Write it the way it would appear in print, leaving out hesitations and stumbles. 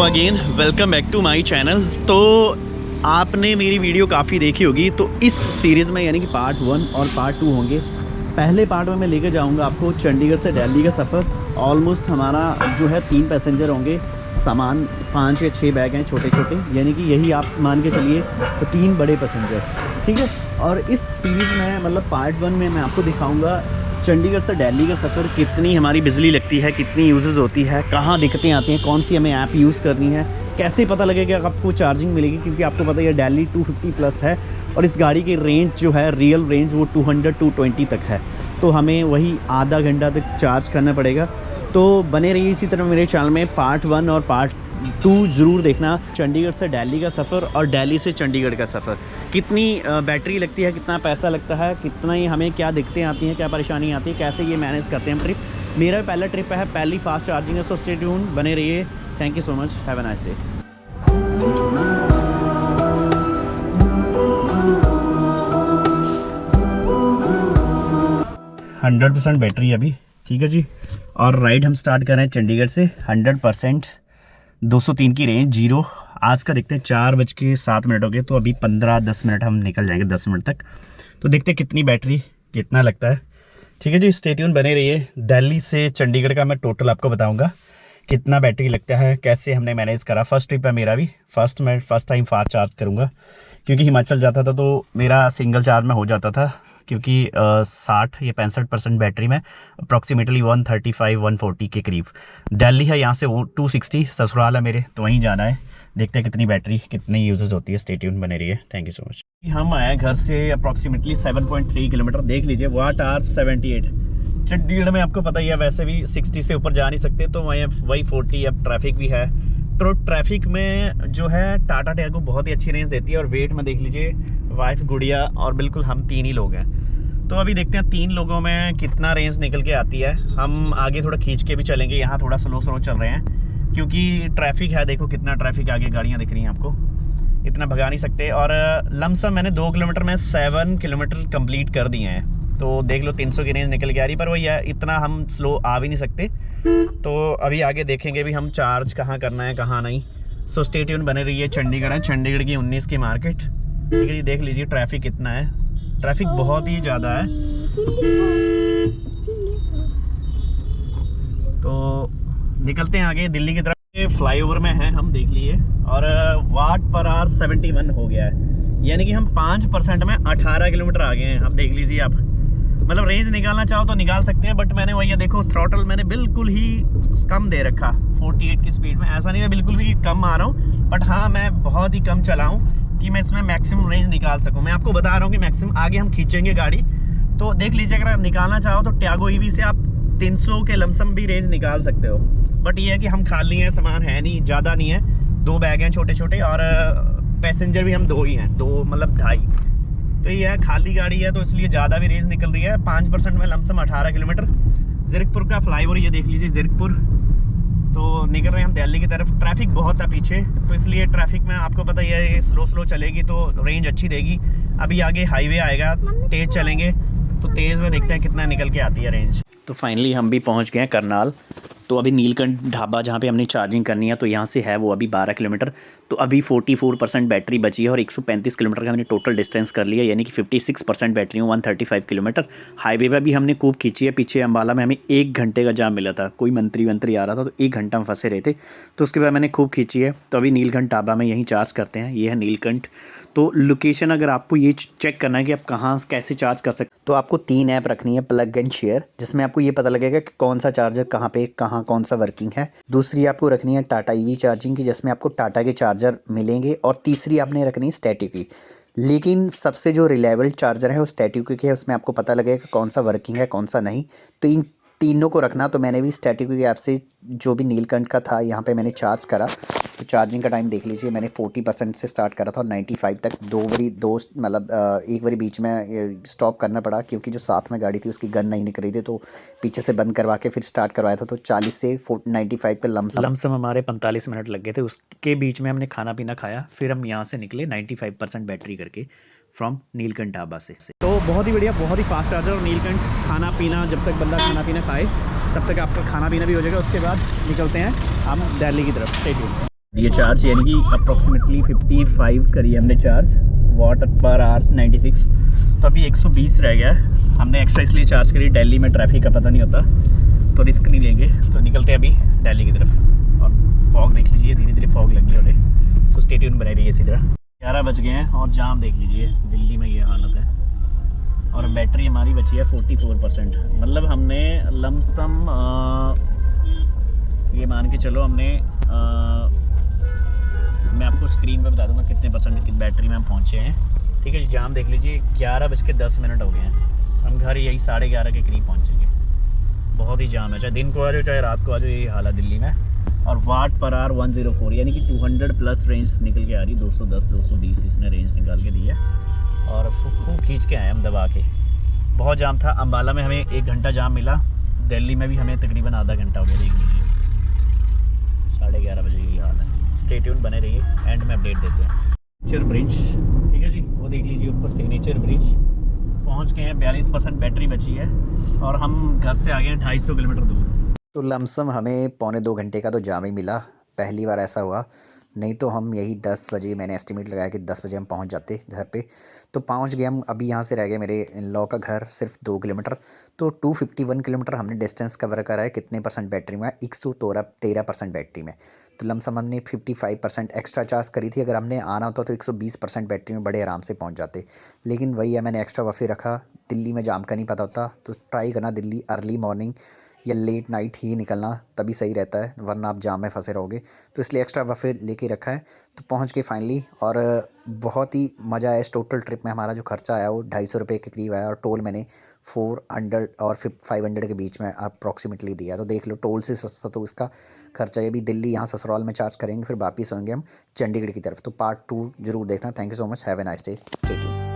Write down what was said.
Again welcome back to my channel. तो आपने मेरी वीडियो काफ़ी देखी होगी, तो इस सीरीज़ में यानी कि पार्ट 1 और पार्ट 2 होंगे। पहले पार्ट में मैं लेकर जाऊंगा आपको चंडीगढ़ से दिल्ली का सफ़र। ऑलमोस्ट हमारा जो है 3 पैसेंजर होंगे, सामान 5 या 6 बैग हैं छोटे छोटे, यानी कि यही आप मान के चलिए तो 3 बड़े पैसेंजर, ठीक है। और इस सीरीज़ में मतलब पार्ट 1 में मैं आपको दिखाऊंगा चंडीगढ़ से दिल्ली का सफ़र कितनी हमारी बिजली लगती है, कितनी यूजेस होती है, कहाँ दिक्कतें आती हैं, कौन सी हमें ऐप यूज़ करनी है, कैसे पता लगेगा कि आपको चार्जिंग मिलेगी, क्योंकि आपको पता है दिल्ली 250 प्लस है और इस गाड़ी की रेंज जो है रियल रेंज वो 200-220 तक है। तो हमें वही आधा घंटा तक चार्ज करना पड़ेगा। तो बने रहिए इसी तरह मेरे चैनल में। पार्ट 1 और पार्ट 2 ज़रूर देखना। चंडीगढ़ से दिल्ली का सफ़र और दिल्ली से चंडीगढ़ का सफ़र, कितनी बैटरी लगती है, कितना पैसा लगता है, कितना ही हमें क्या दिक्कतें आती हैं, क्या परेशानी आती है, कैसे ये मैनेज करते हैं हम ट्रिप। मेरा पहला ट्रिप है, पहली फास्ट चार्जिंग है, सो स्टे ट्यून, बने रहिए। Thank you so much, have a nice day. 100% battery अभी, ठीक है जी। और राइड हम स्टार्ट कर रहे हैं चंडीगढ़ से। 100% 203 की रेंज, जीरो। आज का देखते हैं 4:07 हो गए, तो अभी 15-10 मिनट हम निकल जाएंगे, 10 मिनट तक। तो देखते हैं कितनी बैटरी कितना लगता है, ठीक है जी। स्टे ट्यून, बने रहिए। दिल्ली से चंडीगढ़ का मैं टोटल आपको बताऊंगा कितना बैटरी लगता है, कैसे हमने मैनेज करा। फर्स्ट ट्रिप है मेरा भी, मैं फर्स्ट टाइम फास्ट चार्ज करूँगा, क्योंकि हिमाचल जाता था तो मेरा सिंगल चार्ज में हो जाता था, क्योंकि 60 या 65% बैटरी में अप्रॉक्सीमेटली 135-140 के करीब। दिल्ली है, यहाँ से वो 260 ससुराल है मेरे, तो वहीं जाना है। देखते हैं कितनी बैटरी कितनी यूजेस होती है। स्टे ट्यून, बने रहिए। Thank you so much. हम आए घर से अप्रॉक्सीमेटली 7.3 किलोमीटर, देख लीजिए वाट आवर 78। चंडीगढ़ में आपको पता ही है वैसे भी 60 से ऊपर जा नहीं सकते, तो वही 40। अब ट्रैफिक भी है, तो ट्रैफिक में जो है टाटा टियागो बहुत ही अच्छी रेंज देती है। और वेट में देख लीजिए, वाइफ, गुड़िया और बिल्कुल हम 3 ही लोग हैं। तो अभी देखते हैं 3 लोगों में कितना रेंज निकल के आती है। हम आगे थोड़ा खींच के भी चलेंगे, यहाँ थोड़ा स्लो चल रहे हैं क्योंकि ट्रैफिक है। देखो कितना ट्रैफिक, आगे गाड़ियाँ दिख रही हैं आपको, इतना भगा नहीं सकते। और लमसम मैंने 2 किलोमीटर में 7 किलोमीटर कंप्लीट कर दिए हैं, तो देख लो 300 की रेंज निकल के आ रही। पर वही है, इतना हम स्लो आ भी नहीं सकते। तो अभी आगे देखेंगे भी हम चार्ज कहाँ करना है, कहाँ नहीं। सो स्टे ट्यून, बने रहिए। चंडीगढ़ है, चंडीगढ़ की 19 की मार्केट, ठीक है जी। देख लीजिए ट्रैफिक कितना है, ट्रैफिक बहुत ही ज़्यादा है। तो निकलते हैं आगे दिल्ली की तरफ। फ्लाईओवर में है हम, देख लिए। और वाट पर आवर 71 हो गया है, यानी कि हम 5% में 18 किलोमीटर आ गए हैं। अब देख लीजिए आप, मतलब रेंज निकालना चाहो तो निकाल सकते हैं, बट मैंने वही देखो थ्रॉटल मैंने बिल्कुल ही कम दे रखा, 48 की स्पीड में। ऐसा नहीं है बिल्कुल भी कम आ रहा हूँ, बट हाँ मैं बहुत ही कम चलाऊँ कि मैं इसमें मैक्सिमम रेंज निकाल सकूँ। मैं आपको बता रहा हूँ कि मैक्सिमम आगे हम खींचेंगे गाड़ी, तो देख लीजिए अगर आप निकालना चाहो तो टियागो ईवी से आप 300 के लमसम भी रेंज निकाल सकते हो। बट ये है कि हम खाली हैं, सामान है नहीं, ज़्यादा नहीं है, 2 बैग हैं छोटे छोटे, और पैसेंजर भी हम 2 ही हैं, 2 मतलब 2.5। तो ये है, खाली गाड़ी है, तो इसलिए ज़्यादा भी रेंज निकल रही है। 5% में लमसम 18 किलोमीटर। ज़िरकपुर का फ्लाईओवर ये देख लीजिए, ज़िरकपुर। तो निकल रहे हैं हम दिल्ली की तरफ। ट्रैफिक बहुत है पीछे, तो इसलिए ट्रैफिक में आपको पता ही है स्लो चलेगी तो रेंज अच्छी देगी। अभी आगे हाईवे आएगा, तेज़ चलेंगे तो तेज़ में देखते हैं कितना निकल के आती है रेंज। तो फाइनली हम भी पहुंच गए हैं करनाल। तो अभी नीलकंठ ढाबा जहां पे हमने चार्जिंग करनी है, तो यहाँ से है वो अभी 12 किलोमीटर। तो अभी 44% बैटरी बची है और 135 किलोमीटर का हमने टोटल डिस्टेंस कर लिया, यानी कि 56% बैटरी में 135 किलोमीटर। हाईवे पर भी हमने खूब खींची है। पीछे अम्बाला में हमें 1 घंटे का जाम मिला था, कोई मंत्री आ रहा था, तो 1 घंटा हम फंसे रहे थे। तो उसके बाद मैंने खूब खींची है। तो अभी नीलकंठ ढाबा में यहीं चार्ज करते हैं, ये है नीलकंठ। तो लोकेशन अगर आपको ये चेक करना है कि आप कहाँ कैसे चार्ज कर सकते, तो आपको 3 ऐप रखनी है, प्लग एंड शेयर, जिसमें आपको ये पता लगेगा कि कौन सा चार्जर कहाँ पे कौन सा वर्किंग है। दूसरी आपको रखनी है टाटा ईवी चार्जिंग की, जिसमें आपको टाटा के चार्जर मिलेंगे। और तीसरी आपने रखनी है स्टैटिक की, लेकिन सबसे जो रिलायबल चार्जर है वो स्टैटिक की है, उसमें आपको पता लगेगा कौन सा वर्किंग है कौन सा नहीं। तो इन तीनों को रखना। तो मैंने भी स्टैटिक की ऐप से जो भी नीलकंठ का था यहाँ पे मैंने चार्ज करा। तो चार्जिंग का टाइम देख लीजिए, मैंने 40% से स्टार्ट करा था और 95 तक। एक बारी बीच में स्टॉप करना पड़ा, क्योंकि जो साथ में गाड़ी थी उसकी गन नहीं निकल रही थी, तो पीछे से बंद करवा के फिर स्टार्ट करवाया था। तो 40 से 95 पे लमसम हमारे 45 मिनट लग गए थे। उसके बीच में हमने खाना पीना खाया, फिर हम यहाँ से निकले 95% बैटरी करके फ्रॉम नीलकंठ ढाबा से। तो बहुत ही बढ़िया, बहुत ही फास्ट चार्जर। और नीलकंठ खाना पीना, जब तक बंदा खाना पीना खाए तब तक आपका खाना पीना भी हो जाएगा। उसके बाद निकलते हैं हम दिल्ली की तरफ। Stay tuned. ये चार्ज यानी कि अप्रॉक्सीमेटली 55 करी हमने चार्ज, वाट पर आवर 96। तो अभी 120 रह गया है। हमने एक्स्ट्रा इसलिए चार्ज करी, दिल्ली में ट्रैफिक का पता नहीं होता तो रिस्क नहीं लेंगे। तो निकलते हैं अभी दिल्ली की तरफ। और फॉग देख लीजिए, धीरे धीरे फॉग लगी होने, तो स्टे ट्यून बनाई रही है इसी तरह। 11 बज गए हैं और जाम देख लीजिए, दिल्ली में ये हालत है। और बैटरी हमारी बची है 44%। मतलब हमने लमसम ये मान के चलो, हमने मैं आपको स्क्रीन पे बता दूंगा कितने परसेंट की बैटरी में हम पहुँचे हैं। ठीक है जी, जाम देख लीजिए, 11:10 हो गए हैं। हम घर यही 11:30 के करीब पहुँचेंगे। बहुत ही जाम है, चाहे दिन को आ जाओ चाहे रात को आ जाओ, यही हाल है दिल्ली में। और वाट पर आवर 104 यानी कि 200 प्लस रेंज निकल के आ रही, 210 220 इसने रेंज निकाल के दी है। और खूब खींच के आए हम दबा के। बहुत जाम था। अम्बाला में हमें 1 घंटा जाम मिला, दिल्ली में भी हमें तकरीबन आधा घंटा हो गया। देख लीजिए 11:30 बजे यही हाल है। स्टे ट्यून बने रहिए, एंड में अपडेट देते हैं। सिग्नेचर ब्रिज, ठीक है जी, वो देख लीजिए ऊपर सिग्नेचर ब्रिज। पहुंच गए हैं, 42% बैटरी बची है और हम घर से आ गए हैं 250 किलोमीटर दूर। तो लमसम हमें 1.25 घंटे का तो जाम ही मिला। पहली बार ऐसा हुआ, नहीं तो हम यही 10 बजे, मैंने एस्टिमेट लगाया कि 10 बजे हम पहुंच जाते घर पे। तो पहुंच गए हम। अभी यहाँ से रह गए मेरे इन लॉ का घर सिर्फ 2 किलोमीटर। तो 251 किलोमीटर हमने डिस्टेंस कवर करा है। कितने परसेंट बैटरी में? 113% बैटरी में। तो लमसम हमने 55% एक्स्ट्रा चार्ज करी थी। अगर हमने आना होता तो 120% बैटरी में बड़े आराम से पहुँच जाते। लेकिन वही है, मैंने एक्स्ट्रा वफ़े रखा। दिल्ली में जाम का नहीं पता होता, तो ट्राई करना दिल्ली अर्ली मॉर्निंग या लेट नाइट ही निकलना, तभी सही रहता है, वरना आप जाम में फंसे रहोगे। तो इसलिए एक्स्ट्रा बफे लेके रखा है। तो पहुंच गए फाइनली, और बहुत ही मज़ा आया। इस टोटल ट्रिप में हमारा जो खर्चा आया वो 250 रुपये के करीब आया, और टोल मैंने 400 और 500 के बीच में अप्रॉक्सीमेटली दिया। तो देख लो, टोल से सस्ता तो इसका खर्चा है। अभी दिल्ली यहाँ ससुराल में चार्ज करेंगे, फिर वापस होंगे हम चंडीगढ़ की तरफ। तो पार्ट 2 जरूर देखना। Thank you so much, have a nice day, stay tuned.